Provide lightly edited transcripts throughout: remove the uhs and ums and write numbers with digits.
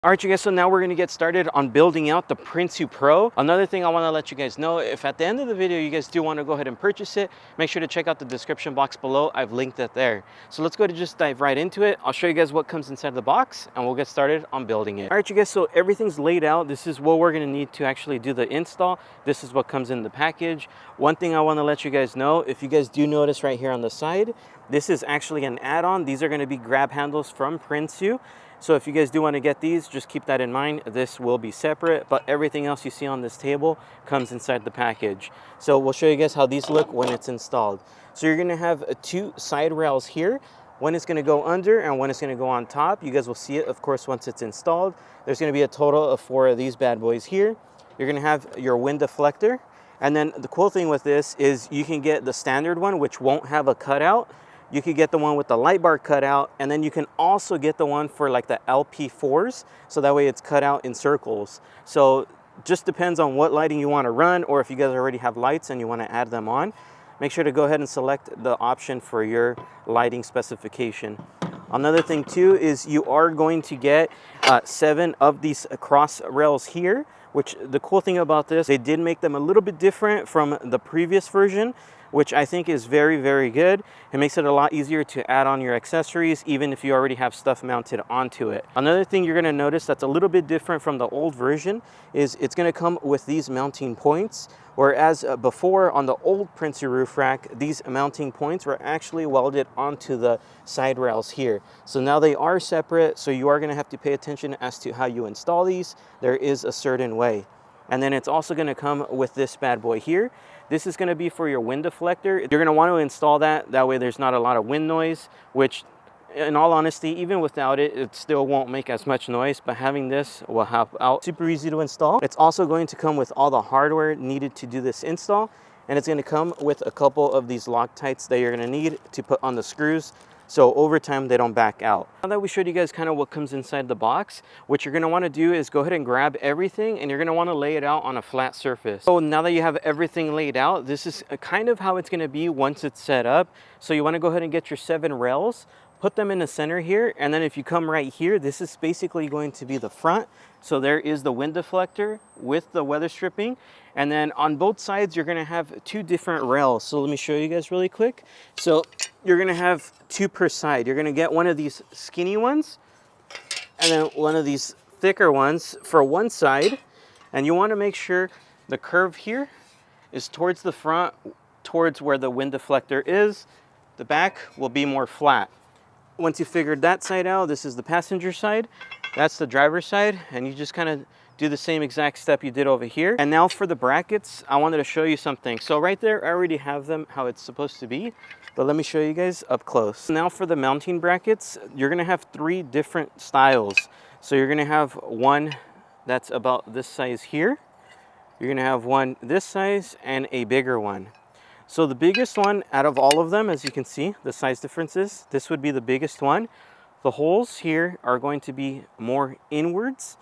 All right, you guys, so now we're gonna get started on building out the Prinsu Pro. Another thing I wanna let you guys know, if at the end of the video you guys do wanna go ahead and purchase it, make sure to check out the description box below. I've linked it there. So let's go to just dive right into it. I'll show you guys what comes inside the box and we'll get started on building it. All right, you guys, so everything's laid out. This is what we're gonna need to actually do the install. This is what comes in the package. One thing I wanna let you guys know, if you guys do notice right here on the side, this is actually an add-on. These are gonna be grab handles from Prinsu. So if you guys do want to get these, just keep that in mind. This will be separate, but everything else you see on this table comes inside the package. So we'll show you guys how these look when it's installed. So you're going to have two side rails here. One is going to go under and one is going to go on top. You guys will see it, of course, once it's installed. There's going to be a total of 4 of these bad boys here. You're going to have your wind deflector. And then the cool thing with this is you can get the standard one, which won't have a cutout. You could get the one with the light bar cut out, and then you can also get the one for like the LP4s, so that way it's cut out in circles. So just depends on what lighting you want to run, or if you guys already have lights and you want to add them on. Make sure to go ahead and select the option for your lighting specification. Another thing too is you are going to get 7 of these cross rails here, which the cool thing about this, they did make them a little bit different from the previous version, which I think is very, very good. It makes it a lot easier to add on your accessories, even if you already have stuff mounted onto it. Another thing you're gonna notice that's a little bit different from the old version is it's gonna come with these mounting points, whereas before on the old Prinsu roof rack, these mounting points were actually welded onto the side rails here. So now they are separate, so you are gonna have to pay attention as to how you install these. There is a certain way. And then it's also gonna come with this bad boy here. This is gonna be for your wind deflector. You're gonna want to install that. That way there's not a lot of wind noise, which in all honesty, even without it, it still won't make as much noise, but having this will help out. Super easy to install. It's also going to come with all the hardware needed to do this install. And it's gonna come with a couple of these Loctites that you're gonna need to put on the screws, so over time they don't back out. Now that we showed you guys kind of what comes inside the box, what you're going to want to do is go ahead and grab everything and you're going to want to lay it out on a flat surface. So now that you have everything laid out, this is kind of how it's going to be once it's set up. So you want to go ahead and get your 7 rails, put them in the center here, and then if you come right here, this is basically going to be the front. So there is the wind deflector with the weather stripping, and then on both sides you're going to have 2 different rails. So let me show you guys really quick. So you're going to have 2 per side. You're going to get one of these skinny ones and then one of these thicker ones for one side, and you want to make sure the curve here is towards the front, towards where the wind deflector is. The back will be more flat. Once you figured that side out, this is the passenger side, that's the driver's side, and you just kind of do the same exact step you did over here. And now for the brackets, I wanted to show you something. So right there, I already have them how it's supposed to be, but let me show you guys up close. Now for the mounting brackets, you're gonna have 3 different styles. So you're gonna have one that's about this size here, you're gonna have one this size, and a bigger one. So the biggest one out of all of them, as you can see, the size differences, this would be the biggest one. The holes here are going to be more inwards,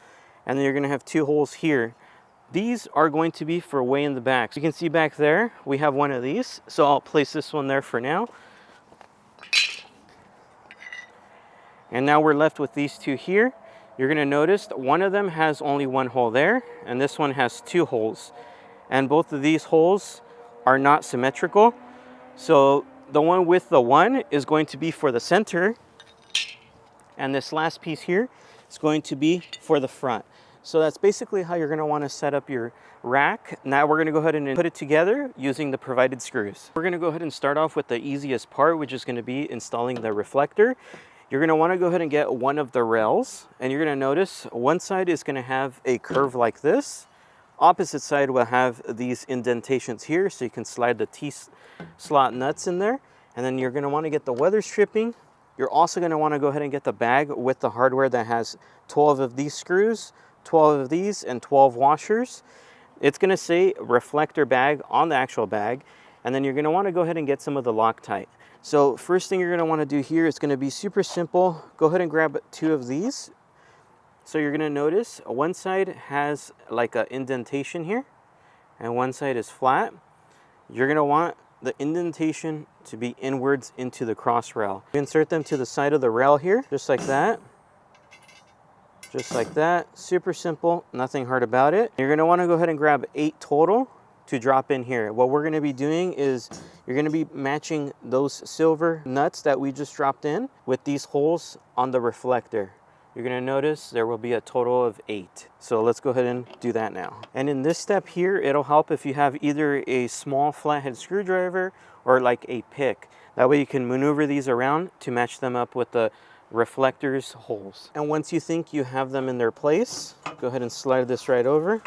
and then you're going to have 2 holes here. These are going to be for way in the back. So you can see back there, we have one of these. So I'll place this one there for now. And now we're left with these 2 here. You're going to notice that one of them has only 1 hole there, and this one has 2 holes. And both of these holes are not symmetrical. So the one with the 1 is going to be for the center, and this last piece here is going to be for the front. So that's basically how you're going to want to set up your rack. Now we're going to go ahead and put it together using the provided screws. We're going to go ahead and start off with the easiest part, which is going to be installing the reflector. You're going to want to go ahead and get one of the rails, and you're going to notice one side is going to have a curve like this. Opposite side will have these indentations here, so you can slide the T-slot nuts in there. And then you're going to want to get the weather stripping. You're also going to want to go ahead and get the bag with the hardware that has 12 of these screws, 12 of these, and 12 washers. It's going to say reflector bag on the actual bag. And then you're going to want to go ahead and get some of the Loctite. So first thing you're going to want to do here is going to be super simple. Go ahead and grab 2 of these. So you're going to notice one side has like an indentation here and one side is flat. You're going to want the indentation to be inwards into the cross rail. Insert them to the side of the rail here, just like that. Just like that, super simple, nothing hard about it. You're gonna wanna go ahead and grab 8 total to drop in here. What we're gonna be doing is you're gonna be matching those silver nuts that we just dropped in with these holes on the reflector. You're gonna notice there will be a total of 8. So let's go ahead and do that now. And in this step here, it'll help if you have either a small flathead screwdriver or like a pick. That way you can maneuver these around to match them up with the reflectors holes. And once you think you have them in their place, go ahead and slide this right over.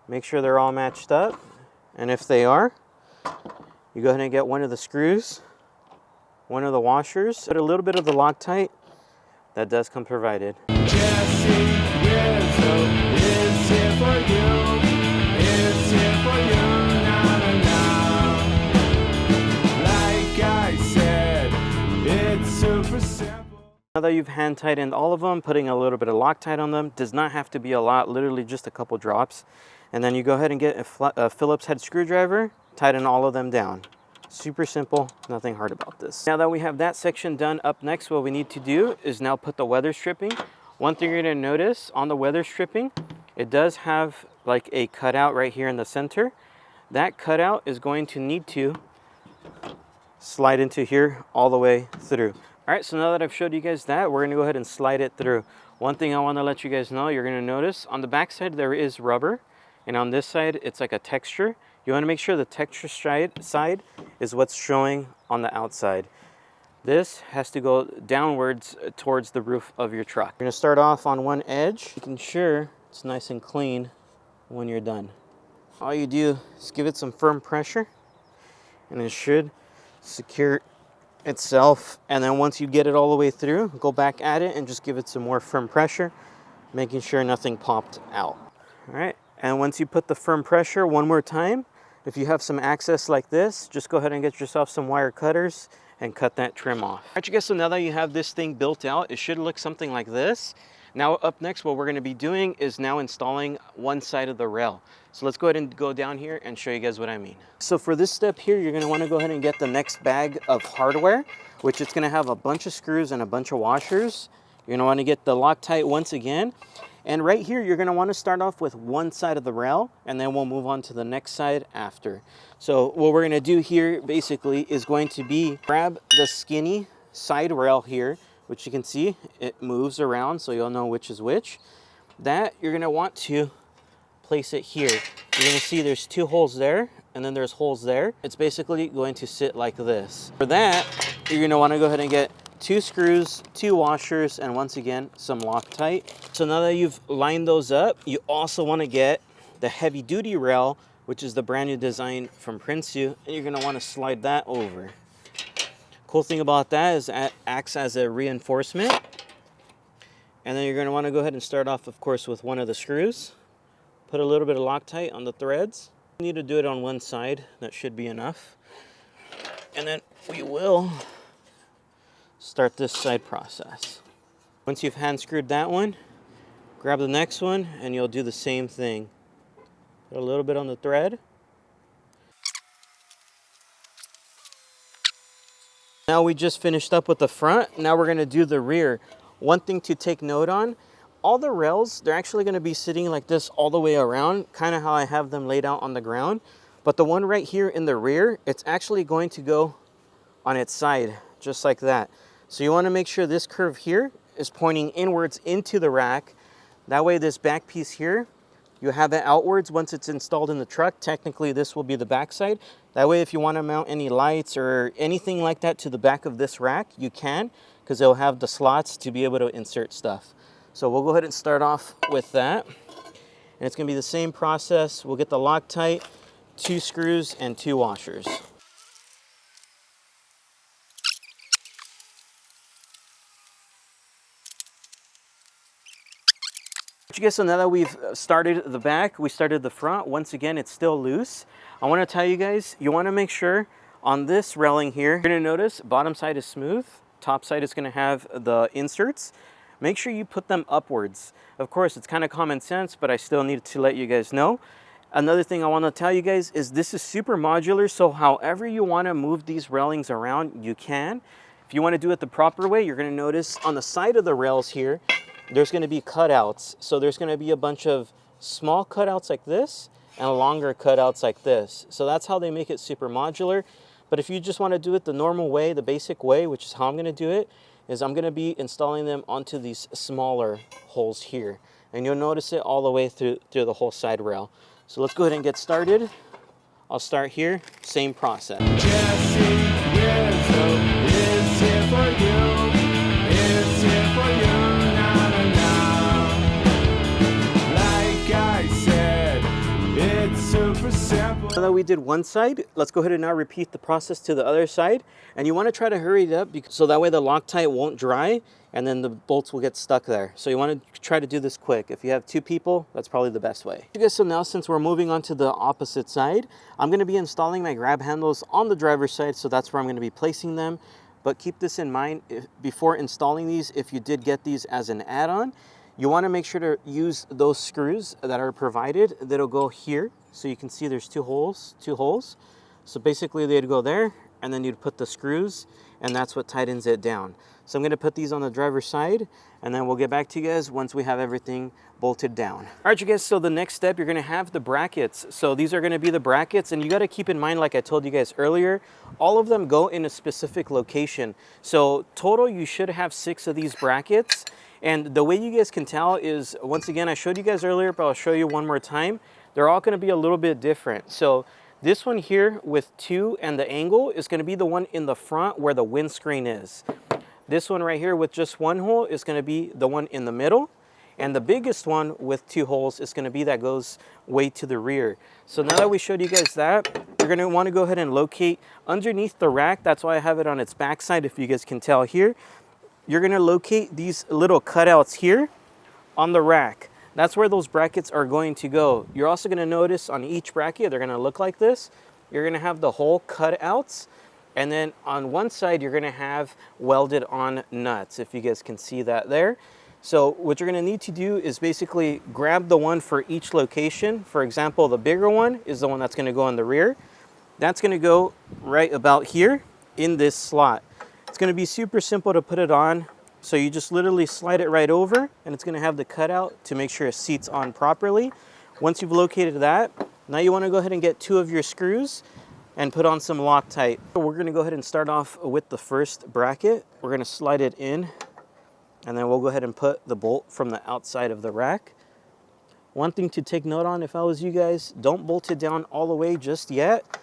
Make sure they're all matched up. And if they are, you go ahead and get one of the screws, one of the washers, put a little bit of the Loctite. That does come provided. JesseRizo is here for you. It's here for you. Like I said, it's super simple. Now that you've hand tightened all of them, putting a little bit of Loctite on them does not have to be a lot, literally just a couple drops. And then you go ahead and get a Phillips head screwdriver, tighten all of them down. Super simple, nothing hard about this. Now that we have that section done, up next what we need to do is now put the weather stripping. One thing you're gonna notice on the weather stripping, it does have like a cutout right here in the center. That cutout is going to need to slide into here all the way through. All right, so now that I've showed you guys that, we're gonna go ahead and slide it through. One thing I wanna let you guys know, you're gonna notice on the back side there is rubber, and on this side it's like a texture. You wanna make sure the texture side is what's showing on the outside. This has to go downwards towards the roof of your truck. You're gonna start off on one edge, making sure it's nice and clean when you're done. All you do is give it some firm pressure, and it should secure itself. And then once you get it all the way through, go back at it and just give it some more firm pressure, making sure nothing popped out. All right, and once you put the firm pressure one more time, if you have some access like this, just go ahead and get yourself some wire cutters and cut that trim off. All right, you guys, so now that you have this thing built out, it should look something like this. Now up next, what we're gonna be doing is now installing one side of the rail. So let's go ahead and go down here and show you guys what I mean. So for this step here, you're gonna wanna go ahead and get the next bag of hardware, which is gonna have a bunch of screws and a bunch of washers. You're gonna wanna get the Loctite once again. And right here, you're gonna wanna start off with one side of the rail, and then we'll move on to the next side after. So what we're gonna do here basically is going to be grab the skinny side rail here, which you can see, it moves around so you'll know which is which. That you're gonna want to place it here. You're gonna see there's 2 holes there, and then there's holes there. It's basically going to sit like this. For that, you're gonna wanna go ahead and get 2 screws, 2 washers, and once again, some Loctite. So now that you've lined those up, you also wanna get the heavy duty rail, which is the brand new design from Prinsu, and you're gonna wanna slide that over. Cool thing about that is it acts as a reinforcement. And then you're gonna wanna go ahead and start off, of course, with one of the screws. Put a little bit of Loctite on the threads. You need to do it on one side, that should be enough. And then we will start this side process. Once you've hand screwed that one, grab the next one and you'll do the same thing. Put a little bit on the thread. Now we just finished up with the front. Now we're gonna do the rear. One thing to take note on, all the rails, they're actually gonna be sitting like this all the way around, kind of how I have them laid out on the ground. But the one right here in the rear, it's actually going to go on its side, just like that. So you wanna make sure this curve here is pointing inwards into the rack. That way this back piece here, you have it outwards once it's installed in the truck. Technically this will be the back side. That way if you wanna mount any lights or anything like that to the back of this rack, you can, because it'll have the slots to be able to insert stuff. So we'll go ahead and start off with that. And it's gonna be the same process. We'll get the Loctite, 2 screws, and 2 washers. You guys, so now that we've started the back, we started the front. Once again, it's still loose. I want to tell you guys, you want to make sure on this railing here, you're going to notice bottom side is smooth, top side is going to have the inserts. Make sure you put them upwards. Of course, it's kind of common sense, but I still need to let you guys know. Another thing I want to tell you guys is this is super modular, so however you want to move these railings around, you can. If you want to do it the proper way, you're going to notice on the side of the rails here, there's going to be cutouts. So there's going to be a bunch of small cutouts like this and longer cutouts like this. So that's how they make it super modular. But if you just want to do it the normal way, the basic way, which is how I'm going to do it, is I'm going to be installing them onto these smaller holes here. And you'll notice it all the way through the whole side rail. So let's go ahead and get started. I'll start here, same process. JesseRizo is here for you. It's here for you. Na, na, na. Like I said, it's super simple. Now that we did one side, let's go ahead and now repeat the process to the other side. And you want to try to hurry it up so that way the Loctite won't dry and then the bolts will get stuck there. So you want to try to do this quick. If you have 2 people, that's probably the best way. Okay, so now since we're moving on to the opposite side, I'm going to be installing my grab handles on the driver's side, so that's where I'm going to be placing them. But keep this in mind, before installing these, if you did get these as an add-on, you want to make sure to use those screws that are provided that'll go here. So you can see there's two holes. So basically they'd go there, and then you'd put the screws, and that's what tightens it down. So I'm going to put these on the driver's side, and then we'll get back to you guys once we have everything bolted down. All right, you guys, so the next step, you're going to have the brackets. So these are going to be the brackets, and you got to keep in mind, like I told you guys earlier, all of them go in a specific location. So total, you should have 6 of these brackets. And the way you guys can tell is, once again, I showed you guys earlier, but I'll show you one more time. They're all going to be a little bit different. So this one here with 2 and the angle is going to be the one in the front where the windscreen is. This one right here with just 1 hole is going to be the one in the middle. And the biggest one with 2 holes is going to be that goes way to the rear. So now that we showed you guys that, you're going to want to go ahead and locate underneath the rack. That's why I have it on its backside, if you guys can tell here. You're going to locate these little cutouts here on the rack. That's where those brackets are going to go. You're also going to notice on each bracket, they're going to look like this. You're going to have the hole cutouts. And then on one side, you're going to have welded on nuts, if you guys can see that there. So what you're going to need to do is basically grab the one for each location. For example, the bigger one is the one that's going to go in the rear. That's going to go right about here in this slot. It's going to be super simple to put it on. So you just literally slide it right over, and it's going to have the cutout to make sure it seats on properly. Once you've located that, now you want to go ahead and get 2 of your screws and put on some Loctite. We're going to go ahead and start off with the first bracket. We're going to slide it in, and then we'll go ahead and put the bolt from the outside of the rack. One thing to take note on, if I was you guys, don't bolt it down all the way just yet.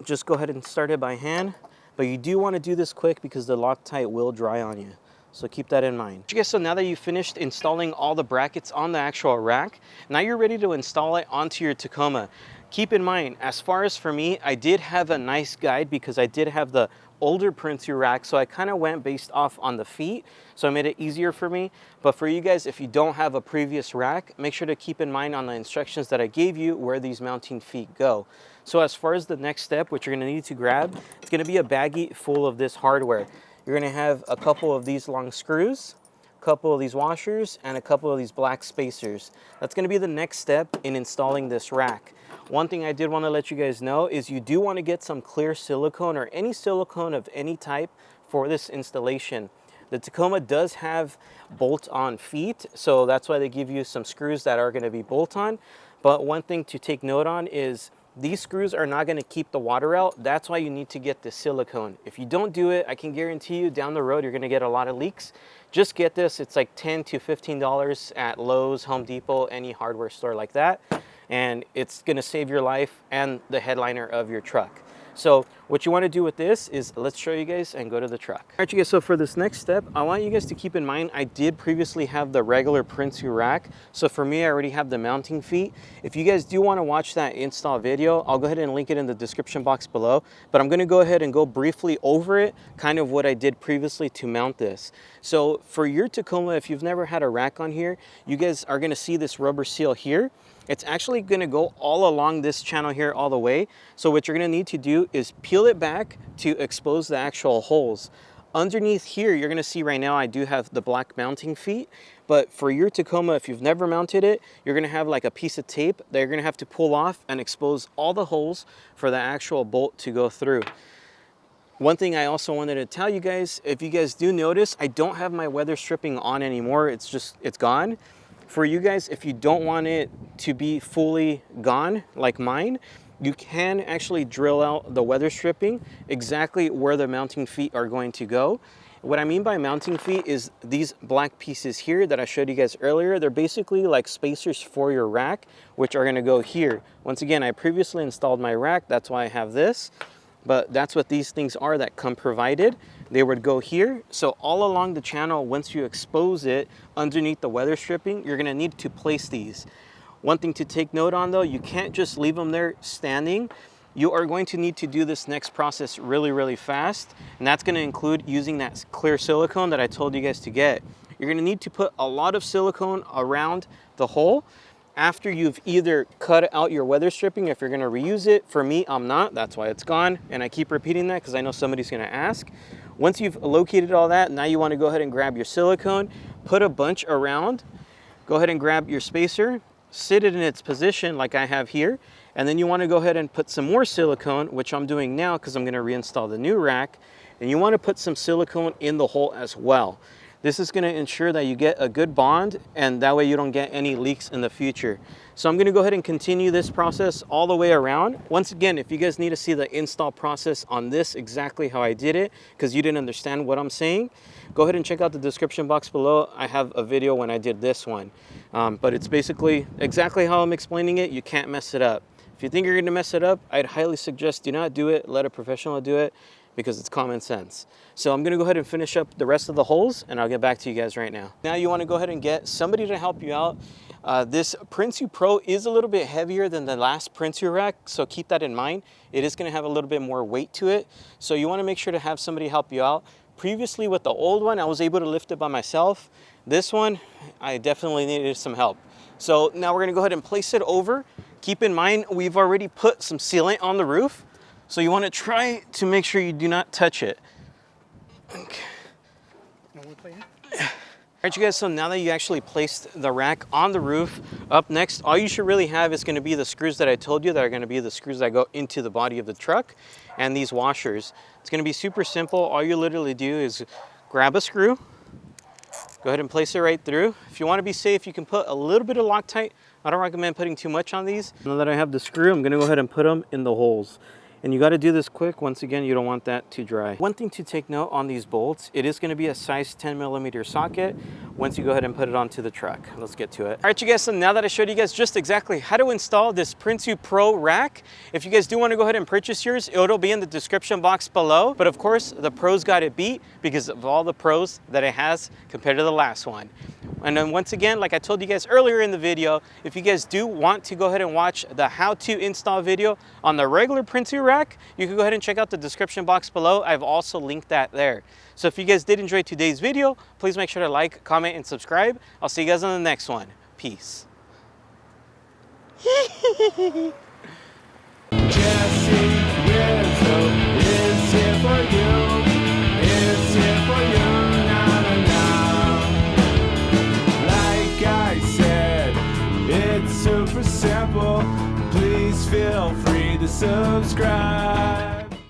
Just go ahead and start it by hand. But you do want to do this quick because the Loctite will dry on you. So keep that in mind. Okay, so now that you've finished installing all the brackets on the actual rack, now you're ready to install it onto your Tacoma. Keep in mind, as far as for me, I did have a nice guide because I did have the older Prinsu rack, so I kind of went based off on the feet, so I made it easier for me. But for you guys, if you don't have a previous rack, make sure to keep in mind on the instructions that I gave you where these mounting feet go. So as far as the next step, what you're going to need to grab, it's going to be a baggie full of this hardware. You're going to have a couple of these long screws, a couple of these washers, and a couple of these black spacers. That's going to be the next step in installing this rack. One thing I did want to let you guys know is you do want to get some clear silicone or any silicone of any type for this installation. The Tacoma does have bolt-on feet, so that's why they give you some screws that are going to be bolt-on. But one thing to take note on is these screws are not going to keep the water out. That's why you need to get the silicone. If you don't do it, I can guarantee you down the road you're going to get a lot of leaks. Just get this. It's like $10 to $15 at Lowe's, Home Depot, any hardware store like that. And it's going to save your life and the headliner of your truck. So what you want to do with this is, let's show you guys and go to the truck. All right, you guys, so for this next step, I want you guys to keep in mind, I did previously have the regular Prinsu rack. So for me, I already have the mounting feet. If you guys do want to watch that install video, I'll go ahead and link it in the description box below. But I'm going to go ahead and go briefly over it, kind of what I did previously to mount this. So for your Tacoma, if you've never had a rack on here, you guys are going to see this rubber seal here. It's actually going to go all along this channel here all the way. So what you're going to need to do is peel it back to expose the actual holes. Underneath here, you're going to see right now I do have the black mounting feet. But for your Tacoma, if you've never mounted it, you're going to have like a piece of tape that you're going to have to pull off and expose all the holes for the actual bolt to go through. One thing I also wanted to tell you guys, if you guys do notice, I don't have my weather stripping on anymore. It's gone. For you guys, if you don't want it to be fully gone like mine, you can actually drill out the weather stripping exactly where the mounting feet are going to go. What I mean by mounting feet is these black pieces here that I showed you guys earlier. They're basically like spacers for your rack, which are going to go here. Once again, I previously installed my rack. That's why I have this. But that's what these things are that come provided. They would go here. So all along the channel, once you expose it underneath the weather stripping, you're gonna need to place these. One thing to take note on though, you can't just leave them there standing. You are going to need to do this next process really, really fast. And that's gonna include using that clear silicone that I told you guys to get. You're gonna need to put a lot of silicone around the hole after you've either cut out your weather stripping, if you're gonna reuse it. For me, I'm not, that's why it's gone. And I keep repeating that because I know somebody's gonna ask. Once you've located all that, now you wanna go ahead and grab your silicone, put a bunch around, go ahead and grab your spacer, sit it in its position like I have here, and then you wanna go ahead and put some more silicone, which I'm doing now because I'm gonna reinstall the new rack, and you wanna put some silicone in the hole as well. This is gonna ensure that you get a good bond, and that way you don't get any leaks in the future. So I'm gonna go ahead and continue this process all the way around. Once again, if you guys need to see the install process on this, exactly how I did it, because you didn't understand what I'm saying, go ahead and check out the description box below. I have a video when I did this one. But it's basically exactly how I'm explaining it. You can't mess it up. If you think you're gonna mess it up, I'd highly suggest do not do it. Let a professional do it, because it's common sense. So I'm gonna go ahead and finish up the rest of the holes, and I'll get back to you guys right now. Now you wanna go ahead and get somebody to help you out. This Prinsu Pro is a little bit heavier than the last Prinsu rack, so keep that in mind. It is gonna have a little bit more weight to it, so you wanna make sure to have somebody help you out. Previously with the old one, I was able to lift it by myself. This one, I definitely needed some help. So now we're gonna go ahead and place it over. Keep in mind, we've already put some sealant on the roof, so you want to try to make sure you do not touch it. Okay. All right, you guys, so now that you actually placed the rack on the roof, up next, all you should really have is going to be the screws that I told you that are going to be the screws that go into the body of the truck, and these washers. It's going to be super simple. All you literally do is grab a screw, go ahead and place it right through. If you want to be safe, you can put a little bit of Loctite. I don't recommend putting too much on these. Now that I have the screw, I'm going to go ahead and put them in the holes. And you got to do this quick. Once again, you don't want that to dry. One thing to take note on these bolts, it is going to be a size 10mm socket once you go ahead and put it onto the truck. Let's get to it. All right, you guys, so now that I showed you guys just exactly how to install this Prinsu Pro rack, if you guys do want to go ahead and purchase yours, it'll be in the description box below. But of course, the Pro's got it beat because of all the pros that it has compared to the last one. And then once again, like I told you guys earlier in the video, if you guys do want to go ahead and watch the how to install video on the regular Prinsu rack, you can go ahead and check out the description box below. I've also linked that there. So if you guys did enjoy today's video, please make sure to like, comment, and subscribe. I'll see you guys on the next one. Peace. JesseRizo is here for you. It's here for you. Like I said, it's super simple. Please feel free to subscribe.